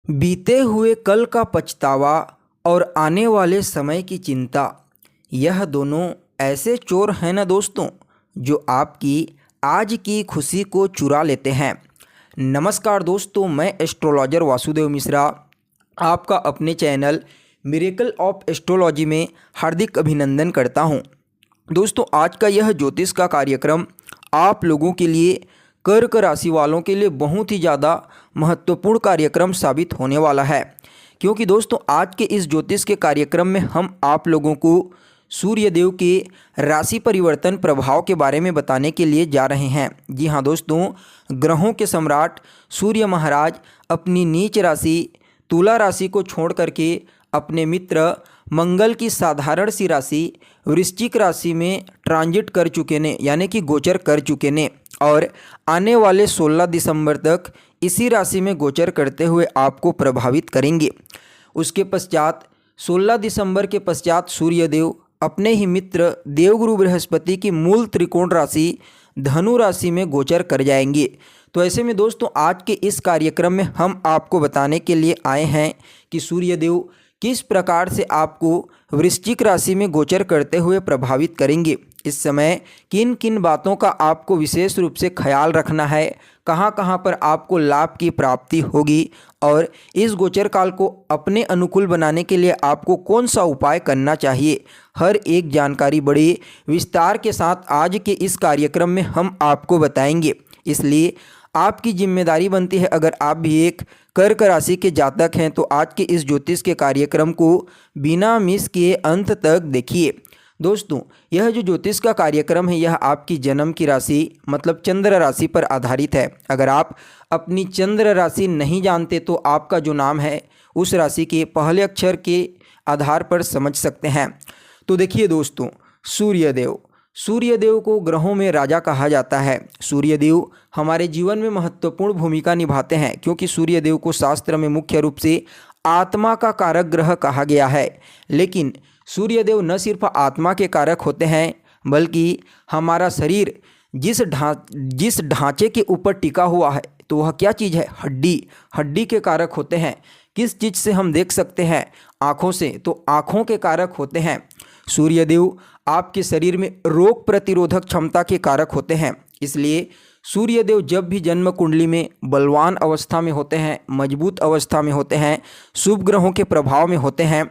बीते हुए कल का पछतावा और आने वाले समय की चिंता, यह दोनों ऐसे चोर हैं ना दोस्तों, जो आपकी आज की खुशी को चुरा लेते हैं। नमस्कार दोस्तों, मैं एस्ट्रोलॉजर वासुदेव मिश्रा आपका अपने चैनल मिरेकल ऑफ एस्ट्रोलॉजी में हार्दिक अभिनंदन करता हूं। दोस्तों, आज का यह ज्योतिष का कार्यक्रम आप लोगों के लिए, कर्क राशि वालों के लिए बहुत ही ज़्यादा महत्वपूर्ण कार्यक्रम साबित होने वाला है, क्योंकि दोस्तों आज के इस ज्योतिष के कार्यक्रम में हम आप लोगों को सूर्य देव के राशि परिवर्तन प्रभाव के बारे में बताने के लिए जा रहे हैं। जी हाँ दोस्तों, ग्रहों के सम्राट सूर्य महाराज अपनी नीच राशि तुला राशि को छोड़ करके अपने मित्र मंगल की साधारण सी राशि वृश्चिक राशि में ट्रांजिट कर चुके ने, यानी कि गोचर कर चुके ने, और आने वाले 16 दिसंबर तक इसी राशि में गोचर करते हुए आपको प्रभावित करेंगे। उसके पश्चात 16 दिसंबर के पश्चात सूर्यदेव अपने ही मित्र देवगुरु बृहस्पति की मूल त्रिकोण राशि धनु राशि में गोचर कर जाएंगे। तो ऐसे में दोस्तों आज के इस कार्यक्रम में हम आपको बताने के लिए आए हैं कि सूर्यदेव किस प्रकार से आपको वृश्चिक राशि में गोचर करते हुए प्रभावित करेंगे। इस समय किन किन बातों का आपको विशेष रूप से ख्याल रखना है, कहाँ कहाँ पर आपको लाभ की प्राप्ति होगी, और इस गोचर काल को अपने अनुकूल बनाने के लिए आपको कौन सा उपाय करना चाहिए, हर एक जानकारी बड़े विस्तार के साथ आज के इस कार्यक्रम में हम आपको बताएंगे। इसलिए आपकी जिम्मेदारी बनती है, अगर आप भी एक कर्क राशि के जातक हैं तो आज के इस ज्योतिष के कार्यक्रम को बिना मिस किए अंत तक देखिए। दोस्तों, यह जो ज्योतिष का कार्यक्रम है यह आपकी जन्म की राशि मतलब चंद्र राशि पर आधारित है। अगर आप अपनी चंद्र राशि नहीं जानते तो आपका जो नाम है उस राशि के पहले अक्षर के आधार पर समझ सकते हैं। तो देखिए दोस्तों, सूर्यदेव को ग्रहों में राजा कहा जाता है। सूर्यदेव हमारे जीवन में महत्वपूर्ण भूमिका निभाते हैं, क्योंकि सूर्यदेव को शास्त्र में मुख्य रूप से आत्मा का कारक ग्रह कहा गया है। लेकिन सूर्यदेव न सिर्फ आत्मा के कारक होते हैं, बल्कि हमारा शरीर जिस ढांचे के ऊपर टिका हुआ है तो वह क्या चीज़ है? हड्डी के कारक होते हैं। किस चीज़ से हम देख सकते हैं? आँखों से, तो आँखों के कारक होते हैं। सूर्यदेव आपके शरीर में रोग प्रतिरोधक क्षमता के कारक होते हैं। इसलिए सूर्यदेव जब भी जन्म कुंडली में बलवान अवस्था में होते हैं, मजबूत अवस्था में होते हैं, शुभ ग्रहों के प्रभाव में होते हैं,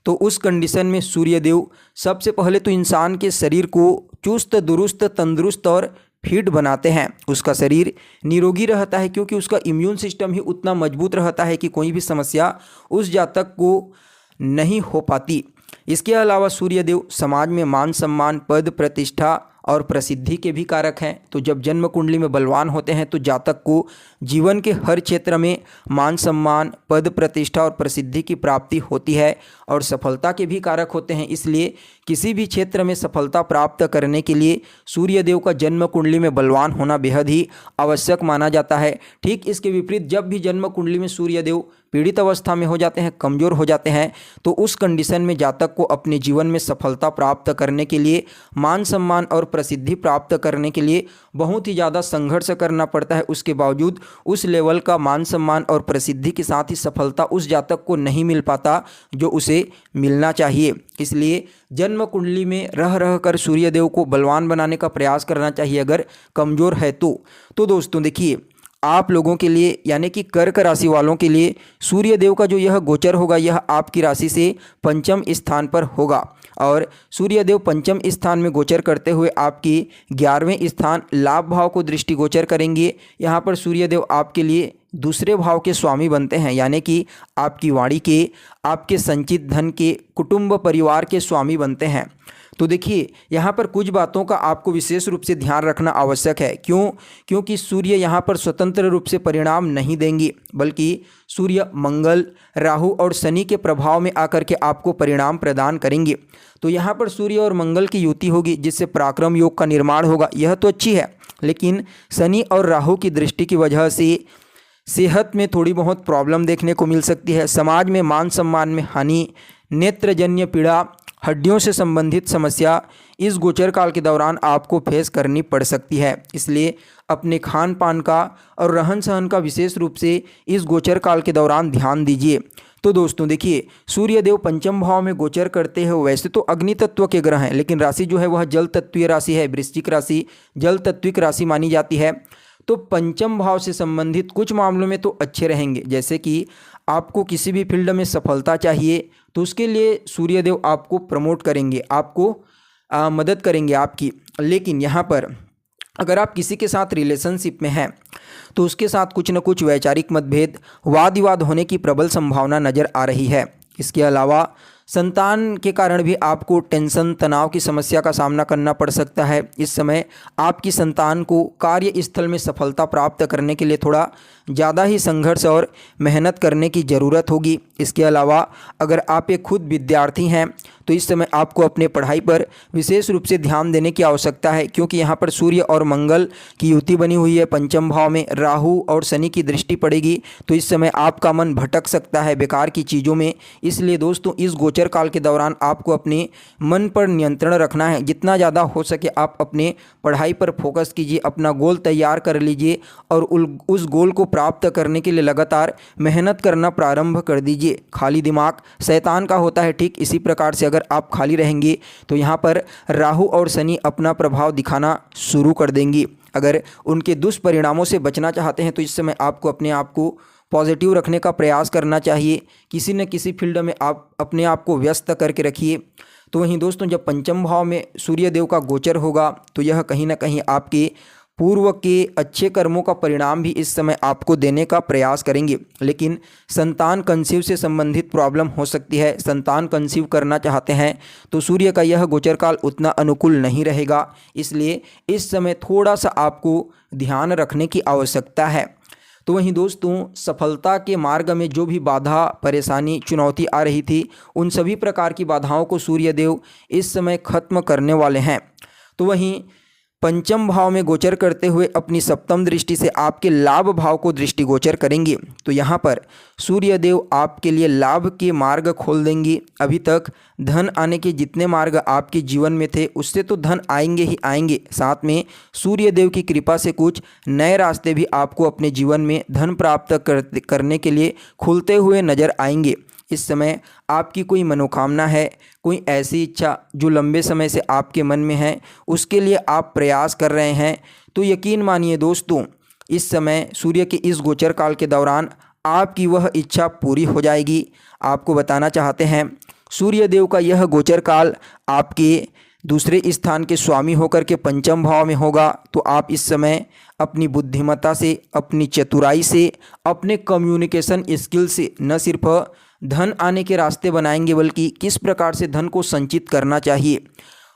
तो उस कंडीशन में सूर्यदेव सबसे पहले तो इंसान के शरीर को चुस्त दुरुस्त तंदुरुस्त और फिट बनाते हैं। उसका शरीर निरोगी रहता है, क्योंकि उसका इम्यून सिस्टम ही उतना मजबूत रहता है कि कोई भी समस्या उस जातक को नहीं हो पाती। इसके अलावा सूर्यदेव समाज में मान सम्मान, पद प्रतिष्ठा और प्रसिद्धि के भी कारक हैं। तो जब जन्म कुंडली में बलवान होते हैं तो जातक को जीवन के हर क्षेत्र में मान सम्मान, पद प्रतिष्ठा और प्रसिद्धि की प्राप्ति होती है, और सफलता के भी कारक होते हैं। इसलिए किसी भी क्षेत्र में सफलता प्राप्त करने के लिए सूर्यदेव का जन्म कुंडली में बलवान होना बेहद ही आवश्यक माना जाता है। ठीक इसके विपरीत जब भी जन्म कुंडली में सूर्यदेव पीड़ित अवस्था में हो जाते हैं, कमज़ोर हो जाते हैं, तो उस कंडीशन में जातक को अपने जीवन में सफलता प्राप्त करने के लिए, मान सम्मान और प्रसिद्धि प्राप्त करने के लिए बहुत ही ज़्यादा संघर्ष करना पड़ता है। उसके बावजूद उस लेवल का मान सम्मान और प्रसिद्धि के साथ ही सफलता उस जातक को नहीं मिल पाता जो उसे मिलना चाहिए। इसलिए जन्म कुंडली में रह कर सूर्यदेव को बलवान बनाने का प्रयास करना चाहिए अगर कमज़ोर है तो दोस्तों देखिए, आप लोगों के लिए यानी कि कर्क राशि वालों के लिए सूर्यदेव का जो यह गोचर होगा यह आपकी राशि से पंचम स्थान पर होगा, और सूर्यदेव पंचम स्थान में गोचर करते हुए आपकी 11वें स्थान लाभ भाव को दृष्टिगोचर करेंगे। यहाँ पर सूर्यदेव आपके लिए दूसरे भाव के स्वामी बनते हैं, यानी कि आपकी वाणी के, आपके संचित धन के, कुटुंब परिवार के स्वामी बनते हैं। तो देखिए, यहाँ पर कुछ बातों का आपको विशेष रूप से ध्यान रखना आवश्यक है। क्योंकि सूर्य यहाँ पर स्वतंत्र रूप से परिणाम नहीं देंगे, बल्कि सूर्य मंगल, राहु और शनि के प्रभाव में आकर के आपको परिणाम प्रदान करेंगे। तो यहाँ पर सूर्य और मंगल की युति होगी, जिससे पराक्रम योग का निर्माण होगा। यह तो अच्छी है, लेकिन शनि और राहु की दृष्टि की वजह से सेहत में थोड़ी बहुत प्रॉब्लम देखने को मिल सकती है। समाज में मान सम्मान में हानि, नेत्रजन्य पीड़ा हड्डियों से संबंधित समस्या इस गोचर काल के दौरान आपको फेस करनी पड़ सकती है। इसलिए अपने खान पान का और रहन सहन का विशेष रूप से इस गोचर काल के दौरान ध्यान दीजिए। तो दोस्तों देखिए, सूर्यदेव पंचम भाव में गोचर करते हैं। वैसे तो अग्नि तत्व के ग्रह हैं, लेकिन राशि जो है वह जल तत्वीय राशि है। वृश्चिक राशि जल तत्विक राशि मानी जाती है। तो पंचम भाव से संबंधित कुछ मामलों में तो अच्छे रहेंगे, जैसे कि आपको किसी भी फील्ड में सफलता चाहिए तो उसके लिए सूर्यदेव आपको प्रमोट करेंगे, आपको मदद करेंगे आपकी। लेकिन यहाँ पर अगर आप किसी के साथ रिलेशनशिप में हैं तो उसके साथ कुछ न कुछ वैचारिक मतभेद, वाद विवाद होने की प्रबल संभावना नज़र आ रही है। इसके अलावा संतान के कारण भी आपको टेंशन, तनाव की समस्या का सामना करना पड़ सकता है। इस समय आपकी संतान को कार्यस्थल में सफलता प्राप्त करने के लिए थोड़ा ज़्यादा ही संघर्ष और मेहनत करने की ज़रूरत होगी। इसके अलावा अगर आप एक खुद विद्यार्थी हैं तो इस समय आपको अपने पढ़ाई पर विशेष रूप से ध्यान देने की आवश्यकता है, क्योंकि यहाँ पर सूर्य और मंगल की युति बनी हुई है। पंचम भाव में राहु और शनि की दृष्टि पड़ेगी, तो इस समय आपका मन भटक सकता है बेकार की चीज़ों में। इसलिए दोस्तों, इस गोचर काल के दौरान आपको अपने मन पर नियंत्रण रखना है। जितना ज़्यादा हो सके आप अपने पढ़ाई पर फोकस कीजिए, अपना गोल तैयार कर लीजिए और उस गोल को प्राप्त करने के लिए लगातार मेहनत करना प्रारंभ कर दीजिए। खाली दिमाग शैतान का होता है, ठीक इसी प्रकार से अगर आप खाली रहेंगे तो यहाँ पर राहु और शनि अपना प्रभाव दिखाना शुरू कर देंगी। अगर उनके दुष्परिणामों से बचना चाहते हैं तो इस समय आपको अपने आप को पॉजिटिव रखने का प्रयास करना चाहिए। किसी न किसी फील्ड में आप अपने आप को व्यस्त करके रखिए। तो वहीं दोस्तों, जब पंचम भाव में सूर्यदेव का गोचर होगा तो यह कहीं ना कहीं आपके पूर्व के अच्छे कर्मों का परिणाम भी इस समय आपको देने का प्रयास करेंगे। लेकिन संतान कंसीव से संबंधित प्रॉब्लम हो सकती है। संतान कंसीव करना चाहते हैं तो सूर्य का यह गोचर काल उतना अनुकूल नहीं रहेगा। इसलिए इस समय थोड़ा सा आपको ध्यान रखने की आवश्यकता है। तो वहीं दोस्तों, सफलता के मार्ग में जो भी बाधा, परेशानी, चुनौती आ रही थी, उन सभी प्रकार की बाधाओं को सूर्यदेव इस समय खत्म करने वाले हैं। तो वहीं पंचम भाव में गोचर करते हुए अपनी सप्तम दृष्टि से आपके लाभ भाव को दृष्टिगोचर करेंगे। तो यहाँ पर सूर्यदेव आपके लिए लाभ के मार्ग खोल देंगे। अभी तक धन आने के जितने मार्ग आपके जीवन में थे उससे तो धन आएंगे ही आएंगे, साथ में सूर्यदेव की कृपा से कुछ नए रास्ते भी आपको अपने जीवन में धन प्राप्त करने के लिए खुलते हुए नजर आएंगे। इस समय आपकी कोई मनोकामना है, कोई ऐसी इच्छा जो लंबे समय से आपके मन में है, उसके लिए आप प्रयास कर रहे हैं, तो यकीन मानिए दोस्तों, इस समय सूर्य के इस गोचर काल के दौरान आपकी वह इच्छा पूरी हो जाएगी। आपको बताना चाहते हैं, सूर्यदेव का यह गोचर काल आपके दूसरे स्थान के स्वामी होकर के पंचम भाव में होगा। तो आप इस समय अपनी बुद्धिमत्ता से, अपनी चतुराई से, अपने कम्युनिकेशन स्किल से न सिर्फ धन आने के रास्ते बनाएंगे, बल्कि किस प्रकार से धन को संचित करना चाहिए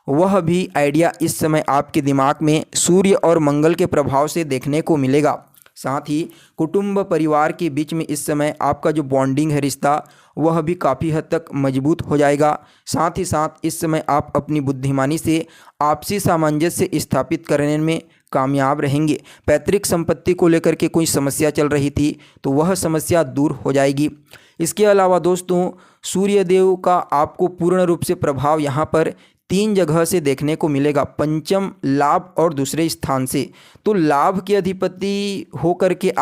वह भी आइडिया इस समय आपके दिमाग में सूर्य और मंगल के प्रभाव से देखने को मिलेगा। साथ ही कुटुंब परिवार के बीच में इस समय आपका जो बॉन्डिंग है, रिश्ता, वह भी काफ़ी हद तक मजबूत हो जाएगा। साथ ही साथ इस समय आप अपनी बुद्धिमानी से आपसी सामंजस्य स्थापित करने में कामयाब रहेंगे। पैतृक संपत्ति को लेकर के कोई समस्या चल रही थी तो वह समस्या दूर हो जाएगी। इसके अलावा दोस्तों, सूर्यदेव का आपको पूर्ण रूप से प्रभाव यहाँ पर 3 जगह से देखने को मिलेगा, पंचम, लाभ और दूसरे स्थान से। तो लाभ के अधिपति होकर के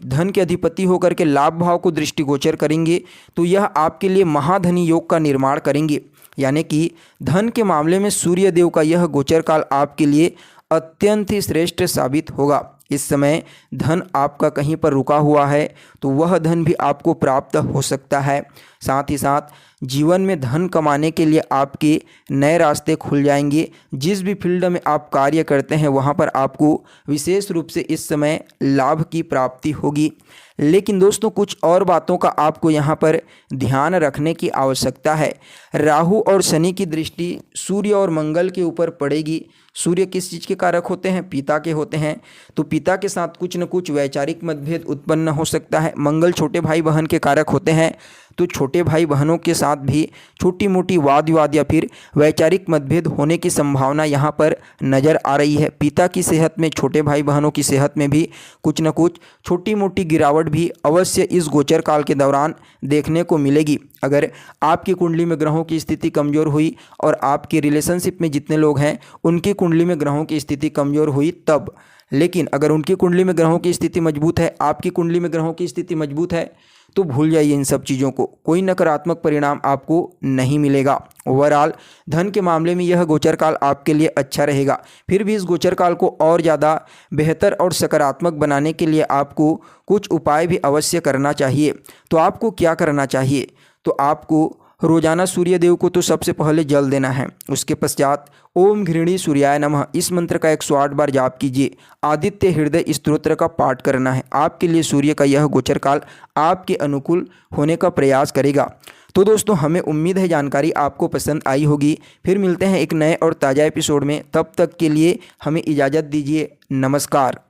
धन के अधिपति होकर के लाभ भाव को दृष्टिगोचर करेंगे, तो यह आपके लिए महाधनी योग का निर्माण करेंगे। यानी कि धन के मामले में सूर्यदेव का यह गोचर काल आपके लिए अत्यंत ही श्रेष्ठ साबित होगा। इस समय धन आपका कहीं पर रुका हुआ है तो वह धन भी आपको प्राप्त हो सकता है। साथ ही साथ जीवन में धन कमाने के लिए आपके नए रास्ते खुल जाएंगे। जिस भी फील्ड में आप कार्य करते हैं वहाँ पर आपको विशेष रूप से इस समय लाभ की प्राप्ति होगी। लेकिन दोस्तों, कुछ और बातों का आपको यहाँ पर ध्यान रखने की आवश्यकता है। राहु और शनि की दृष्टि सूर्य और मंगल के ऊपर पड़ेगी। सूर्य किस चीज़ के कारक होते हैं? पिता के होते हैं। तो पिता के साथ कुछ न कुछ वैचारिक मतभेद उत्पन्न हो सकता है। मंगल छोटे भाई बहन के कारक होते हैं। तो छोटे भाई बहनों के साथ भी छोटी मोटी वाद विवाद या फिर वैचारिक मतभेद होने की संभावना यहाँ पर नज़र आ रही है। पिता की सेहत में, छोटे भाई बहनों की सेहत में भी कुछ न कुछ छोटी मोटी गिरावट भी अवश्य इस गोचर काल के दौरान देखने को मिलेगी। अगर आपकी कुंडली में ग्रहों की स्थिति कमज़ोर हुई और आपके रिलेशनशिप में जितने लोग हैं उनकी कुंडली में ग्रहों की स्थिति कमज़ोर हुई तब, लेकिन अगर उनकी कुंडली में ग्रहों की स्थिति मजबूत है, आपकी कुंडली में ग्रहों की स्थिति मजबूत है, तो भूल जाइए इन सब चीज़ों को, कोई नकारात्मक परिणाम आपको नहीं मिलेगा। ओवरऑल धन के मामले में यह गोचर काल आपके लिए अच्छा रहेगा। फिर भी इस गोचर काल को और ज़्यादा बेहतर और सकारात्मक बनाने के लिए आपको कुछ उपाय भी अवश्य करना चाहिए। तो आपको क्या करना चाहिए? तो आपको रोजाना सूर्य देव को तो सबसे पहले जल देना है। उसके पश्चात ओम घृणी सूर्याय नमः इस मंत्र का 108 बार जाप कीजिए। आदित्य हृदय स्तोत्र का पाठ करना है। आपके लिए सूर्य का यह गोचर काल आपके अनुकूल होने का प्रयास करेगा। तो दोस्तों, हमें उम्मीद है जानकारी आपको पसंद आई होगी। फिर मिलते हैं एक नए और ताज़ा एपिसोड में। तब तक के लिए हमें इजाज़त दीजिए। नमस्कार।